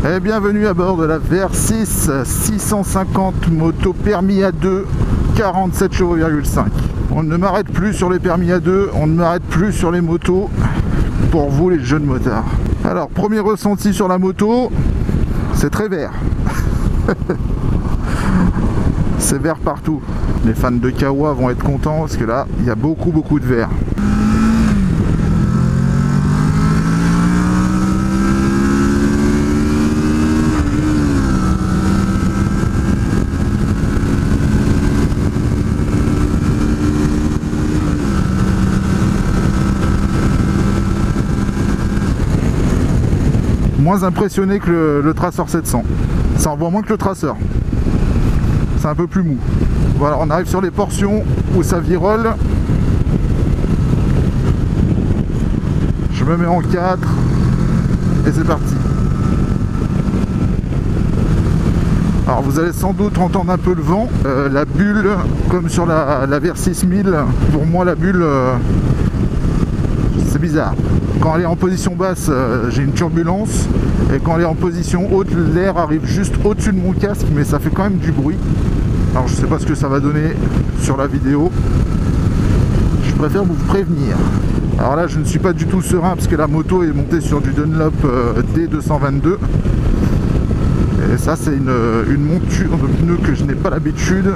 Et bienvenue à bord de la VR6 650 moto permis à 2, 47 chevaux,5. On ne m'arrête plus sur les permis à 2, on ne m'arrête plus sur les motos pour vous les jeunes motards. Alors premier ressenti sur la moto, c'est très vert. C'est vert partout. Les fans de Kawa vont être contents parce que là il y a beaucoup de vert. Moins impressionné que le Tracer 700. Ça envoie moins que le Tracer. C'est un peu plus mou. Voilà, on arrive sur les portions où ça virole. Je me mets en 4 et c'est parti. Alors vous allez sans doute entendre un peu le vent. La bulle, comme sur la VR6000, pour moi la bulle, c'est bizarre. Quand elle est en position basse, j'ai une turbulence, et quand elle est en position haute, l'air arrive juste au-dessus de mon casque, mais ça fait quand même du bruit. Alors je sais pas ce que ça va donner sur la vidéo. Je préfère vous prévenir. Alors là, je ne suis pas du tout serein parce que la moto est montée sur du Dunlop D222. Et ça, c'est une monture de pneus que je n'ai pas l'habitude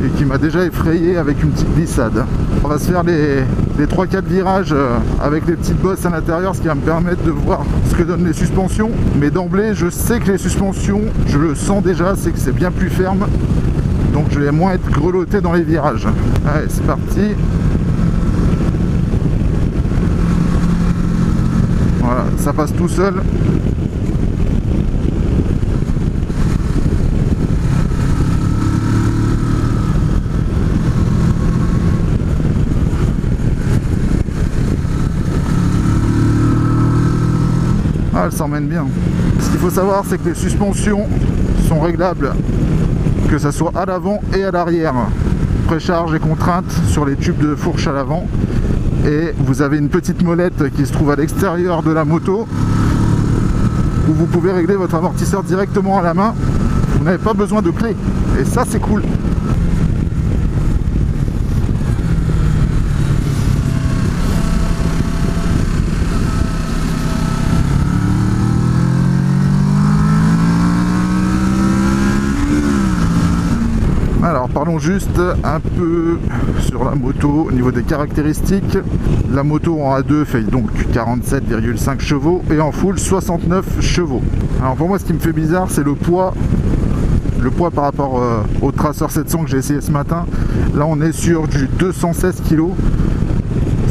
et qui m'a déjà effrayé avec une petite glissade. On va se faire les 3-4 virages avec les petites bosses à l'intérieur, ce qui va me permettre de voir ce que donnent les suspensions. Mais d'emblée, je sais que les suspensions, je le sens déjà, c'est que c'est bien plus ferme. Donc je vais moins être grelotté dans les virages. Allez, c'est parti. Voilà, ça passe tout seul. Ah, elle s'emmène bien. Ce qu'il faut savoir, c'est que les suspensions sont réglables, que ça soit à l'avant et à l'arrière. Précharge et contrainte sur les tubes de fourche à l'avant. Et vous avez une petite molette qui se trouve à l'extérieur de la moto où vous pouvez régler votre amortisseur directement à la main. Vous n'avez pas besoin de clé. Et ça, c'est cool. Alors parlons juste un peu sur la moto au niveau des caractéristiques. La moto en A2 fait donc 47,5 chevaux et en full 69 chevaux. Alors pour moi, ce qui me fait bizarre, c'est le poids le poids par rapport au Tracer 700 que j'ai essayé ce matin. Là on est sur du 216 kg,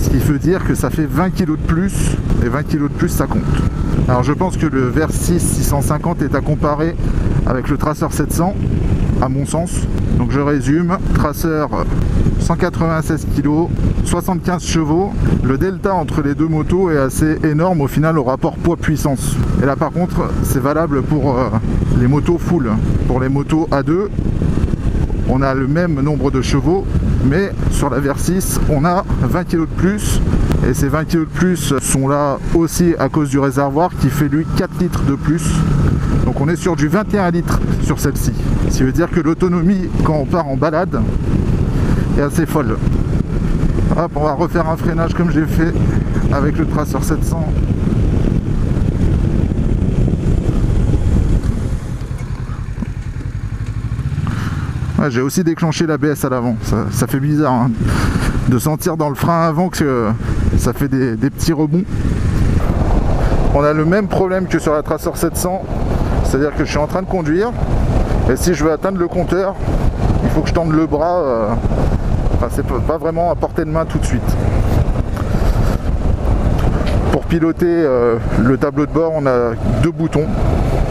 ce qui veut dire que ça fait 20 kg de plus, et 20 kg de plus ça compte. Alors je pense que le Versys 650 est à comparer avec le Tracer 700 à mon sens. Donc je résume, Tracer 196 kg, 75 chevaux. Le delta entre les deux motos est assez énorme au final au rapport poids-puissance. Et là par contre c'est valable pour les motos full. Pour les motos A2, on a le même nombre de chevaux, mais sur la Versys on a 20 kg de plus. Et ces 20 kg de plus sont là aussi à cause du réservoir qui fait lui 4 litres de plus. Donc on est sur du 21 litres sur celle-ci. Ce qui veut dire que l'autonomie quand on part en balade est assez folle. Hop, on va refaire un freinage comme j'ai fait avec le Tracer 700. Ouais, j'ai aussi déclenché l'ABS à l'avant. Ça fait bizarre hein, de sentir dans le frein avant que ça fait des petits rebonds. On a le même problème que sur la Tracer 700, c'est-à-dire que je suis en train de conduire et si je veux atteindre le compteur, il faut que je tende le bras. Enfin, c'est pas vraiment à portée de main tout de suite. Pour piloter le tableau de bord, on a 2 boutons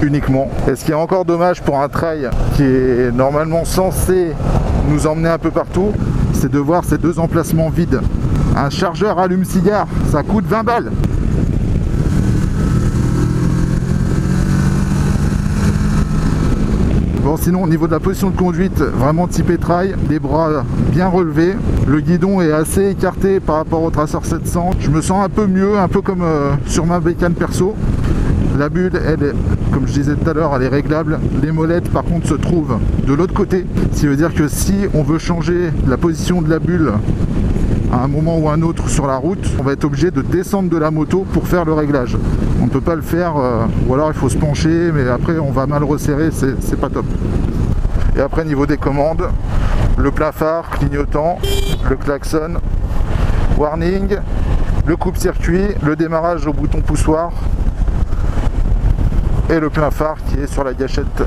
uniquement. Et ce qui est encore dommage pour un trail qui est normalement censé nous emmener un peu partout, c'est de voir ces 2 emplacements vides. Un chargeur allume-cigare, ça coûte 20 balles. Bon, sinon au niveau de la position de conduite, vraiment typé trail, les bras bien relevés, le guidon est assez écarté par rapport au Tracer 700. Je me sens un peu mieux, un peu comme sur ma bécane perso. La bulle, elle est, comme je disais tout à l'heure, elle est réglable. Les molettes par contre se trouvent de l'autre côté, ce qui veut dire que si on veut changer la position de la bulle à un moment ou un autre sur la route, on va être obligé de descendre de la moto pour faire le réglage. On ne peut pas le faire, ou alors il faut se pencher, mais après on va mal resserrer, c'est pas top. Et après niveau des commandes, le plein phare, clignotant, le klaxon, warning, le coupe-circuit, le démarrage au bouton poussoir et le plein phare qui est sur la gâchette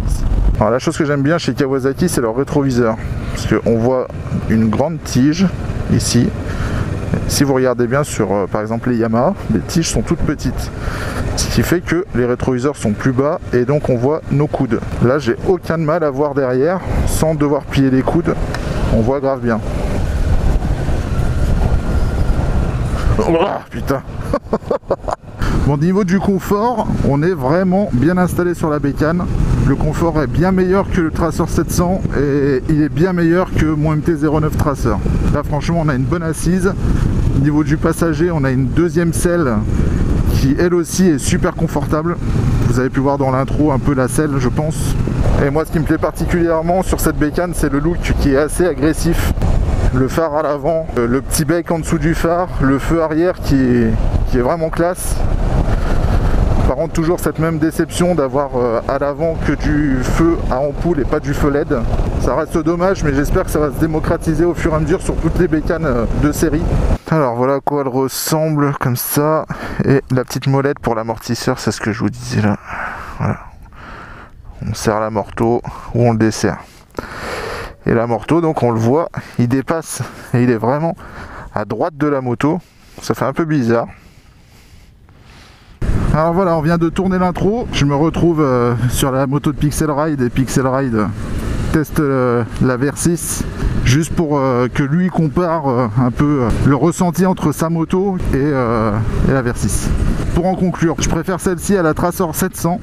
ici. Alors la chose que j'aime bien chez Kawasaki, c'est leur rétroviseur, parce qu'on voit une grande tige ici. Si vous regardez bien sur par exemple les Yamaha, les tiges sont toutes petites, ce qui fait que les rétroviseurs sont plus bas et donc on voit nos coudes. Là j'ai aucun mal à voir derrière sans devoir plier les coudes, on voit grave bien. Oh, putain. Bon, niveau du confort, on est vraiment bien installé sur la bécane. Le confort est bien meilleur que le Tracer 700 et il est bien meilleur que mon MT-09 Tracer. Là franchement on a une bonne assise. Niveau du passager, on a une deuxième selle qui elle aussi est super confortable. Vous avez pu voir dans l'intro un peu la selle je pense. Et moi ce qui me plaît particulièrement sur cette bécane, c'est le look qui est assez agressif. Le phare à l'avant, le petit bec en dessous du phare, le feu arrière qui est vraiment classe. Par contre toujours cette même déception d'avoir à l'avant que du feu à ampoule et pas du feu LED. Ça reste dommage mais j'espère que ça va se démocratiser au fur et à mesure sur toutes les bécanes de série. Alors voilà à quoi elle ressemble comme ça. Et la petite molette pour l'amortisseur, c'est ce que je vous disais là. Voilà. On serre l'amorto ou on le dessert. Et l'amorto donc on le voit, il dépasse et il est vraiment à droite de la moto. Ça fait un peu bizarre. Alors voilà, on vient de tourner l'intro, je me retrouve sur la moto de Pixel Ride et Pixel Ride teste la Versys juste pour que lui compare un peu le ressenti entre sa moto et la Versys. Pour en conclure, je préfère celle-ci à la Tracer 700,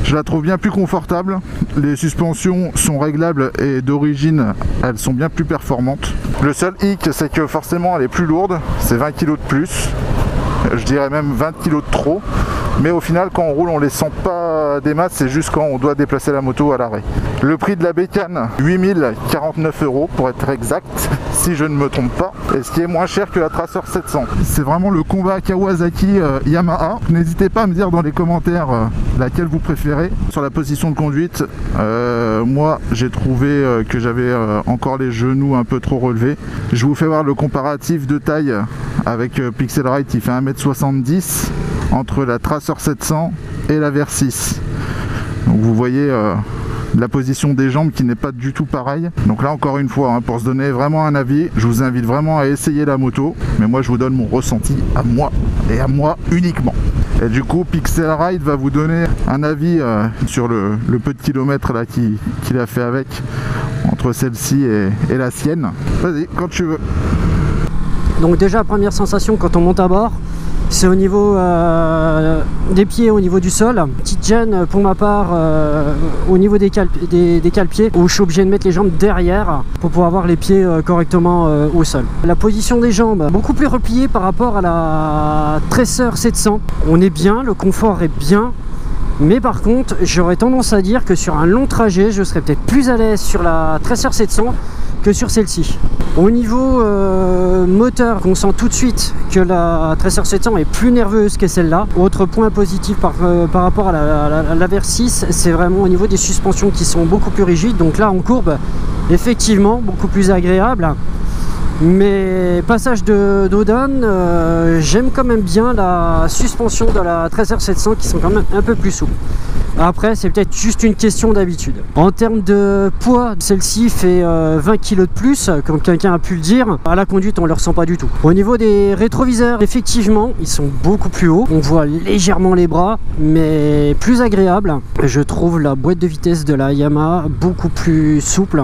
je la trouve bien plus confortable, les suspensions sont réglables et d'origine elles sont bien plus performantes. Le seul hic c'est que forcément elle est plus lourde, c'est 20 kg de plus. Je dirais même 20 kg de trop, mais au final quand on roule on les sent pas des masses, c'est juste quand on doit déplacer la moto à l'arrêt. Le prix de la bécane, 8049 € pour être exact, si je ne me trompe pas, et ce qui est moins cher que la Tracer 700. C'est vraiment le combat Kawasaki Yamaha. N'hésitez pas à me dire dans les commentaires laquelle vous préférez. Sur la position de conduite, moi j'ai trouvé que j'avais encore les genoux un peu trop relevés. Je vous fais voir le comparatif de taille avec Pixel Ride qui fait 1m70 entre la Tracer 700 et la Versys. Donc vous voyez la position des jambes qui n'est pas du tout pareille. Donc là encore une fois, hein, pour se donner vraiment un avis, je vous invite vraiment à essayer la moto, mais moi je vous donne mon ressenti à moi et à moi uniquement. Et du coup Pixel Ride va vous donner un avis sur le peu de kilomètres là qu'il a fait avec, entre celle-ci et la sienne. Vas-y, quand tu veux. Donc déjà, première sensation quand on monte à bord, c'est au niveau des pieds, au niveau du sol. Petite gêne pour ma part au niveau des cale-pieds, où je suis obligé de mettre les jambes derrière pour pouvoir avoir les pieds correctement au sol. La position des jambes, beaucoup plus repliée par rapport à la Tracer 700. On est bien, le confort est bien. Mais par contre, j'aurais tendance à dire que sur un long trajet, je serais peut-être plus à l'aise sur la Tracer 700 que sur celle-ci. Au niveau moteur, on sent tout de suite que la Tracer 700 est plus nerveuse que celle-là. Autre point positif par rapport à la Versys, c'est vraiment au niveau des suspensions qui sont beaucoup plus rigides. Donc là, en courbe, effectivement, beaucoup plus agréable. Mais passage d'Odon, j'aime quand même bien la suspension de la Tracer 700 qui sont quand même un peu plus souples. Après, c'est peut-être juste une question d'habitude. En termes de poids, celle-ci fait 20 kg de plus, comme quelqu'un a pu le dire. À la conduite, on ne le ressent pas du tout. Au niveau des rétroviseurs, effectivement, ils sont beaucoup plus hauts. On voit légèrement les bras, mais plus agréable. Je trouve la boîte de vitesse de la Yamaha beaucoup plus souple.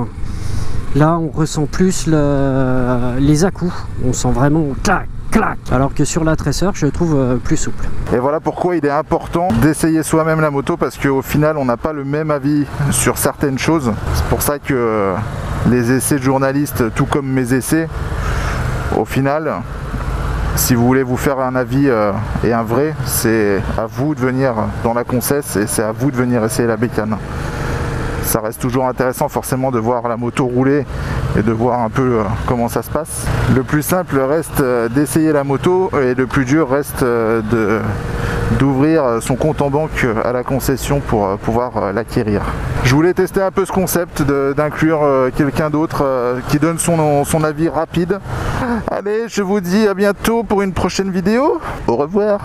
Là, on ressent plus les à-coups. On sent vraiment clac, clac. Alors que sur la Tracer, je trouve plus souple. Et voilà pourquoi il est important d'essayer soi-même la moto, parce qu'au final, on n'a pas le même avis sur certaines choses. C'est pour ça que les essais de journalistes, tout comme mes essais, au final, si vous voulez vous faire un avis et un vrai, c'est à vous de venir dans la concesse et c'est à vous de venir essayer la bécane. Ça reste toujours intéressant forcément de voir la moto rouler et de voir un peu comment ça se passe. Le plus simple reste d'essayer la moto et le plus dur reste d'ouvrir son compte en banque à la concession pour pouvoir l'acquérir. Je voulais tester un peu ce concept d'inclure quelqu'un d'autre qui donne son avis rapide. Allez, je vous dis à bientôt pour une prochaine vidéo. Au revoir.